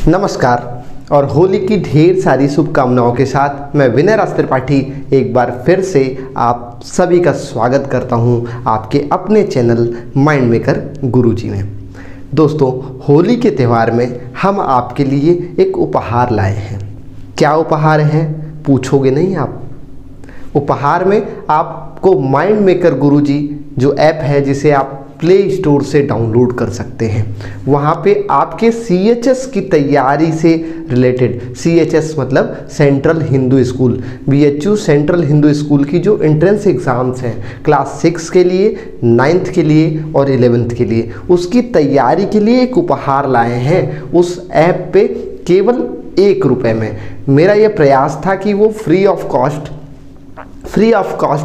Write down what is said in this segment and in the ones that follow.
नमस्कार और होली की ढेर सारी शुभकामनाओं के साथ मैं विनय राज त्रिपाठी एक बार फिर से आप सभी का स्वागत करता हूं आपके अपने चैनल माइंड मेकर गुरुजी में। दोस्तों, होली के त्यौहार में हम आपके लिए एक उपहार लाए हैं। क्या उपहार है पूछोगे नहीं आप? उपहार में आपको माइंड मेकर गुरुजी जो ऐप है जिसे आप प्ले स्टोर से डाउनलोड कर सकते हैं, वहाँ पे आपके CHS की तैयारी से रिलेटेड, CHS मतलब central Hindu school, BHU central Hindu school की जो एंट्रेंस एग्ज़ाम्स हैं क्लास 6 के लिए, 9th के लिए और 11th के लिए, उसकी तैयारी के लिए एक उपहार लाए हैं उस ऐप पे केवल ₹1 में। मेरा ये प्रयास था कि वो फ्री ऑफ कॉस्ट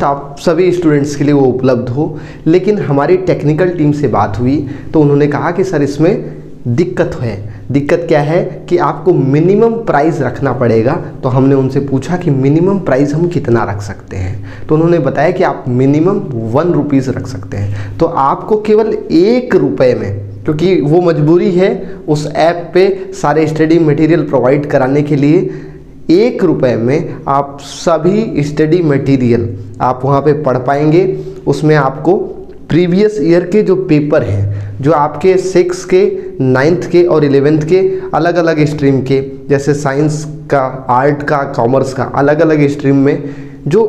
आप सभी स्टूडेंट्स के लिए वो उपलब्ध हो, लेकिन हमारी टेक्निकल टीम से बात हुई तो उन्होंने कहा कि सर इसमें दिक्कत है। दिक्कत क्या है कि आपको मिनिमम प्राइस रखना पड़ेगा। तो हमने उनसे पूछा कि मिनिमम प्राइस हम कितना रख सकते हैं, तो उन्होंने बताया कि आप मिनिमम ₹1 रख सकते हैं। तो आपको केवल ₹1 में, क्योंकि वो मजबूरी है उस ऐप पे सारे स्टडी मटेरियल प्रोवाइड कराने के लिए, ₹1 में आप सभी स्टडी मटेरियल आप वहाँ पे पढ़ पाएंगे। उसमें आपको प्रीवियस ईयर के जो पेपर हैं, जो आपके 6 के, 9th के और 11th के अलग अलग स्ट्रीम के, जैसे साइंस का, आर्ट का, कॉमर्स का, अलग अलग स्ट्रीम में जो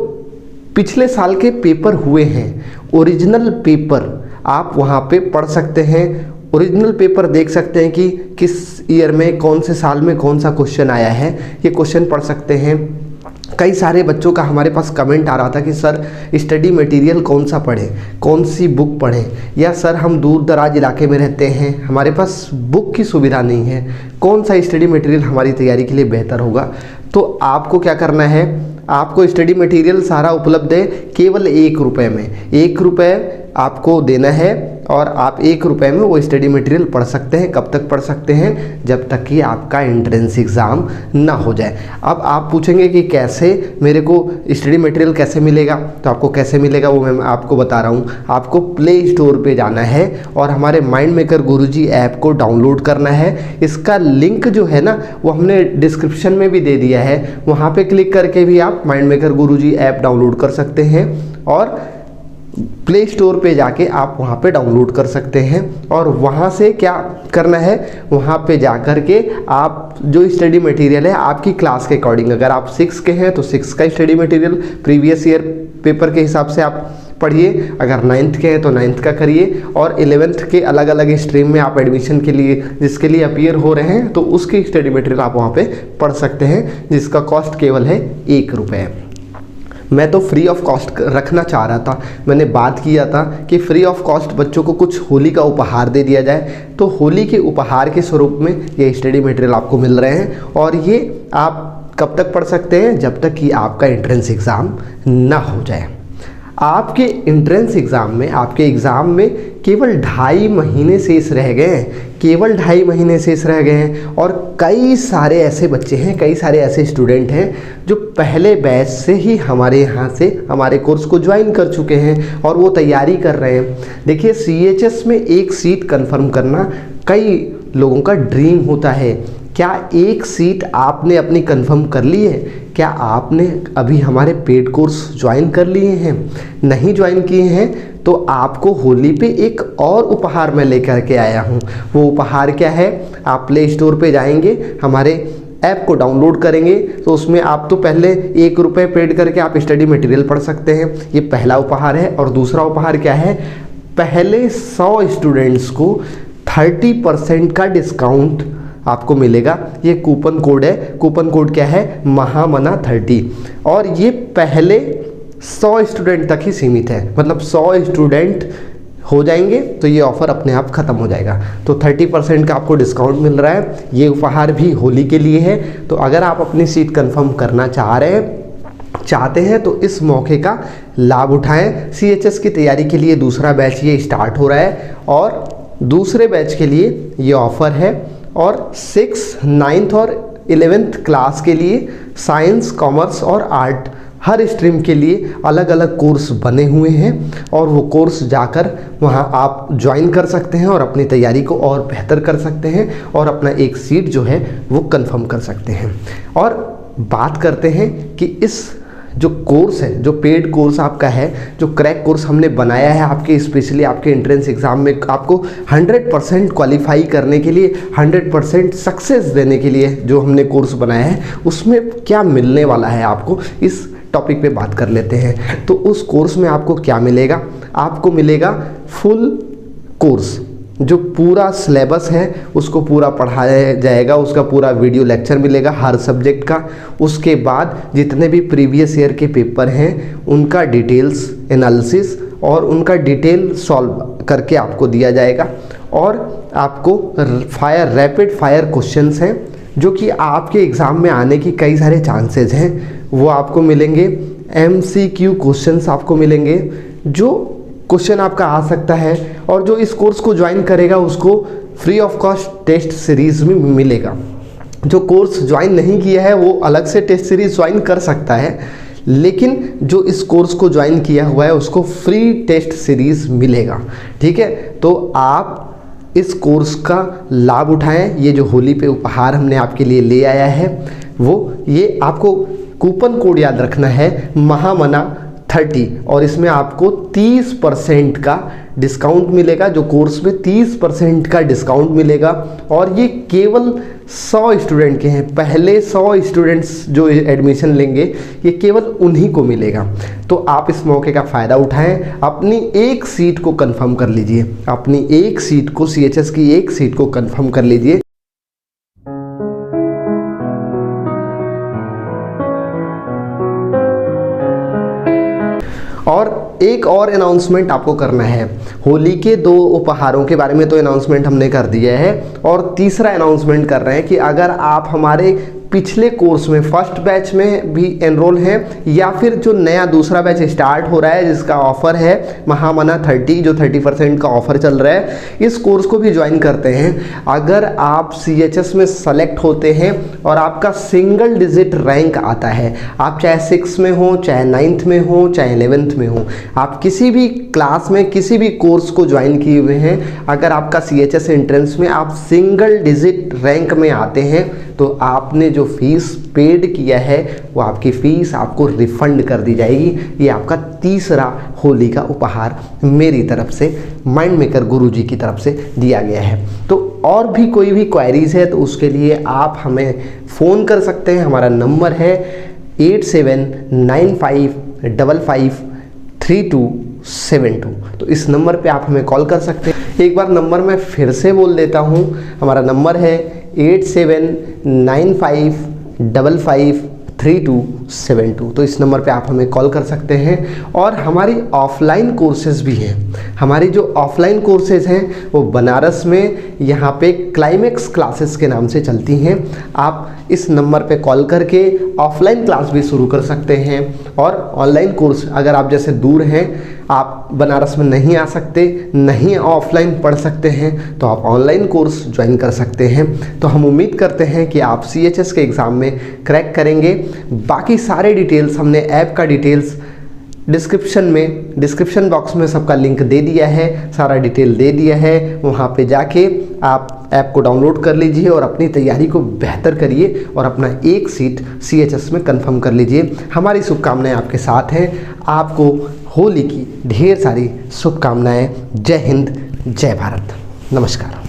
पिछले साल के पेपर हुए हैं, ओरिजिनल पेपर आप वहाँ पे पढ़ सकते हैं। ओरिजिनल पेपर देख सकते हैं कि किस ईयर में, कौन से साल में कौन सा क्वेश्चन आया है, ये क्वेश्चन पढ़ सकते हैं। कई सारे बच्चों का हमारे पास कमेंट आ रहा था कि सर स्टडी मटेरियल कौन सा पढ़ें, कौन सी बुक पढ़ें, या सर हम दूर दराज इलाके में रहते हैं, हमारे पास बुक की सुविधा नहीं है, कौन सा स्टडी मटेरियल हमारी तैयारी के लिए बेहतर होगा। तो आपको क्या करना है, आपको स्टडी मटेरियल सारा उपलब्ध है केवल ₹1 में। ₹1 आपको देना है और आप ₹1 में वो स्टडी मटेरियल पढ़ सकते हैं। कब तक पढ़ सकते हैं? जब तक कि आपका एंट्रेंस एग्ज़ाम ना हो जाए। अब आप पूछेंगे कि कैसे मेरे को स्टडी मटेरियल कैसे मिलेगा, तो आपको कैसे मिलेगा वो मैं आपको बता रहा हूँ। आपको प्ले स्टोर पे जाना है और हमारे माइंड मेकर गुरुजी ऐप को डाउनलोड करना है। इसका लिंक जो है ना वो हमने डिस्क्रिप्शन में भी दे दिया है, वहाँ पे क्लिक करके भी आप माइंड मेकर गुरुजी ऐप डाउनलोड कर सकते हैं और प्ले स्टोर पे जाके आप वहाँ पे डाउनलोड कर सकते हैं। और वहाँ से क्या करना है, वहाँ पे जा कर के आप जो स्टडी मटेरियल है आपकी क्लास के अकॉर्डिंग, अगर आप 6 के हैं तो 6 का study material previous year paper के हिसाब से आप पढ़िए, अगर 9th के हैं तो 9th का करिए, और 11th के अलग अलग स्ट्रीम में आप एडमिशन के लिए जिसके लिए अपीयर हो रहे हैं तो उसकी स्टडी मटेरियल आप वहाँ पे पढ़ सकते हैं, जिसका कॉस्ट केवल है ₹1। मैं तो फ्री ऑफ कॉस्ट रखना चाह रहा था, मैंने बात किया था कि फ्री ऑफ कॉस्ट बच्चों को कुछ होली का उपहार दे दिया जाए। तो होली के उपहार के स्वरूप में ये स्टडी मटेरियल आपको मिल रहे हैं और ये आप कब तक पढ़ सकते हैं? जब तक कि आपका एंट्रेंस एग्ज़ाम ना हो जाए। आपके एंट्रेंस एग्ज़ाम में, आपके एग्ज़ाम में केवल 2.5 महीने शेष रह गए हैं, केवल 2.5 महीने शेष रह गए हैं। और कई सारे ऐसे बच्चे हैं, कई सारे ऐसे स्टूडेंट हैं जो पहले बैच से ही हमारे यहाँ से हमारे कोर्स को ज्वाइन कर चुके हैं और वो तैयारी कर रहे हैं। देखिए, CHS में एक सीट कंफर्म करना कई लोगों का ड्रीम होता है। क्या एक सीट आपने अपनी कंफर्म कर ली है? क्या आपने अभी हमारे पेड कोर्स ज्वाइन कर लिए हैं? नहीं ज्वाइन किए हैं तो आपको होली पे एक और उपहार मैं लेकर के आया हूँ। वो उपहार क्या है? आप प्ले स्टोर पे जाएंगे, हमारे ऐप को डाउनलोड करेंगे तो उसमें आप तो पहले ₹1 पेड करके आप स्टडी मटेरियल पढ़ सकते हैं, ये पहला उपहार है। और दूसरा उपहार क्या है? पहले 100 स्टूडेंट्स को 30% का डिस्काउंट आपको मिलेगा। ये कूपन कोड है, कूपन कोड क्या है? महामना30। और ये पहले 100 स्टूडेंट तक ही सीमित है, मतलब 100 स्टूडेंट हो जाएंगे तो ये ऑफ़र अपने आप ख़त्म हो जाएगा। तो 30% का आपको डिस्काउंट मिल रहा है। ये उपहार भी होली के लिए है। तो अगर आप अपनी सीट कंफर्म करना चाहते हैं तो इस मौके का लाभ उठाएं। CHS की तैयारी के लिए दूसरा बैच ये स्टार्ट हो रहा है और दूसरे बैच के लिए ये ऑफ़र है। और 6, 9th और 11th क्लास के लिए साइंस, कॉमर्स और आर्ट हर स्ट्रीम के लिए अलग अलग कोर्स बने हुए हैं और वो कोर्स जाकर वहाँ आप ज्वाइन कर सकते हैं और अपनी तैयारी को और बेहतर कर सकते हैं और अपना एक सीट जो है वो कंफर्म कर सकते हैं। और बात करते हैं कि इस जो कोर्स है, जो पेड कोर्स आपका है, जो क्रैक कोर्स हमने बनाया है आपके स्पेशली आपके एंट्रेंस एग्ज़ाम में आपको 100% क्वालिफाई करने के लिए, 100% सक्सेस देने के लिए जो हमने कोर्स बनाया है, उसमें क्या मिलने वाला है आपको, इस टॉपिक पे बात कर लेते हैं। तो उस कोर्स में आपको क्या मिलेगा? आपको मिलेगा फुल कोर्स, जो पूरा सिलेबस है उसको पूरा पढ़ाया जाएगा, उसका पूरा वीडियो लेक्चर मिलेगा हर सब्जेक्ट का। उसके बाद जितने भी प्रीवियस ईयर के पेपर हैं उनका डिटेल्स एनालिसिस और उनका डिटेल सॉल्व करके आपको दिया जाएगा। और आपको रैपिड फायर क्वेश्चंस हैं जो कि आपके एग्ज़ाम में आने की कई सारे चांसेस हैं, वो आपको मिलेंगे। MCQ क्वेश्चंस आपको मिलेंगे, जो क्वेश्चन आपका आ सकता है और जो इस कोर्स को ज्वाइन करेगा उसको free of cost test series में मिलेगा। जो कोर्स ज्वाइन नहीं किया है वो अलग से टेस्ट सीरीज़ ज्वाइन कर सकता है, लेकिन जो इस कोर्स को ज्वाइन किया हुआ है उसको फ्री टेस्ट सीरीज़ मिलेगा। ठीक है, तो आप इस कोर्स का लाभ उठाएं। ये जो होली पे उपहार हमने आपके लिए ले आया है वो ये आपको कूपन कोड याद रखना है महामना 30, और इसमें आपको 30% का डिस्काउंट मिलेगा। जो कोर्स में 30% का डिस्काउंट मिलेगा और ये केवल 100 स्टूडेंट के हैं। पहले 100 स्टूडेंट्स जो एडमिशन लेंगे ये केवल उन्हीं को मिलेगा। तो आप इस मौके का फ़ायदा उठाएं, अपनी एक सीट को कंफर्म कर लीजिए, अपनी एक सीट को CHS की एक सीट को कंफर्म कर लीजिए। और एक और अनाउंसमेंट आपको करना है। होली के 2 उपहारों के बारे में तो अनाउंसमेंट हमने कर दिया है, और तीसरा अनाउंसमेंट कर रहे हैं कि अगर आप हमारे पिछले कोर्स में फर्स्ट बैच में भी एनरोल हैं या फिर जो नया दूसरा बैच स्टार्ट हो रहा है जिसका ऑफ़र है महामना 30, जो 30% का ऑफ़र चल रहा है, इस कोर्स को भी ज्वाइन करते हैं। अगर आप CHS में सेलेक्ट होते हैं और आपका सिंगल डिजिट रैंक आता है, आप चाहे 6 में हो, चाहे 9th में हो, चाहे 11th में हो, आप किसी भी क्लास में किसी भी कोर्स को ज्वाइन किए हुए हैं, अगर आपका CHS एंट्रेंस में आप सिंगल डिजिट रैंक में आते हैं तो आपने जो फीस पेड किया है वो आपकी फ़ीस आपको रिफ़ंड कर दी जाएगी। ये आपका तीसरा होली का उपहार मेरी तरफ से, माइंड मेकर गुरुजी की तरफ से दिया गया है। तो और भी कोई भी क्वेरीज है तो उसके लिए आप हमें फ़ोन कर सकते हैं। हमारा नंबर है 8795553272। तो इस नंबर पे आप हमें कॉल कर सकते हैं। एक बार नंबर मैं फिर से बोल देता हूँ, हमारा नंबर है 8795553272। तो इस नंबर पे आप हमें कॉल कर सकते हैं। और हमारी ऑफलाइन कोर्सेज भी हैं। हमारी जो ऑफलाइन कोर्सेज हैं वो बनारस में यहाँ पे क्लाइमेक्स क्लासेस के नाम से चलती हैं। आप इस नंबर पे कॉल करके ऑफलाइन क्लास भी शुरू कर सकते हैं। और ऑनलाइन कोर्स अगर आप जैसे दूर हैं, आप बनारस में नहीं आ सकते, नहीं ऑफलाइन पढ़ सकते हैं, तो आप ऑनलाइन कोर्स ज्वाइन कर सकते हैं। तो हम उम्मीद करते हैं कि आप CHS के एग्ज़ाम में क्रैक करेंगे। बाकी सारे डिटेल्स हमने ऐप का डिटेल्स डिस्क्रिप्शन बॉक्स में सबका लिंक दे दिया है, सारा डिटेल दे दिया है। वहाँ पे जाके आप ऐप को डाउनलोड कर लीजिए और अपनी तैयारी को बेहतर करिए और अपना एक सीट CHS में कंफर्म कर लीजिए। हमारी शुभकामनाएं आपके साथ हैं। आपको होली की ढेर सारी शुभकामनाएं। जय हिंद, जय भारत, नमस्कार।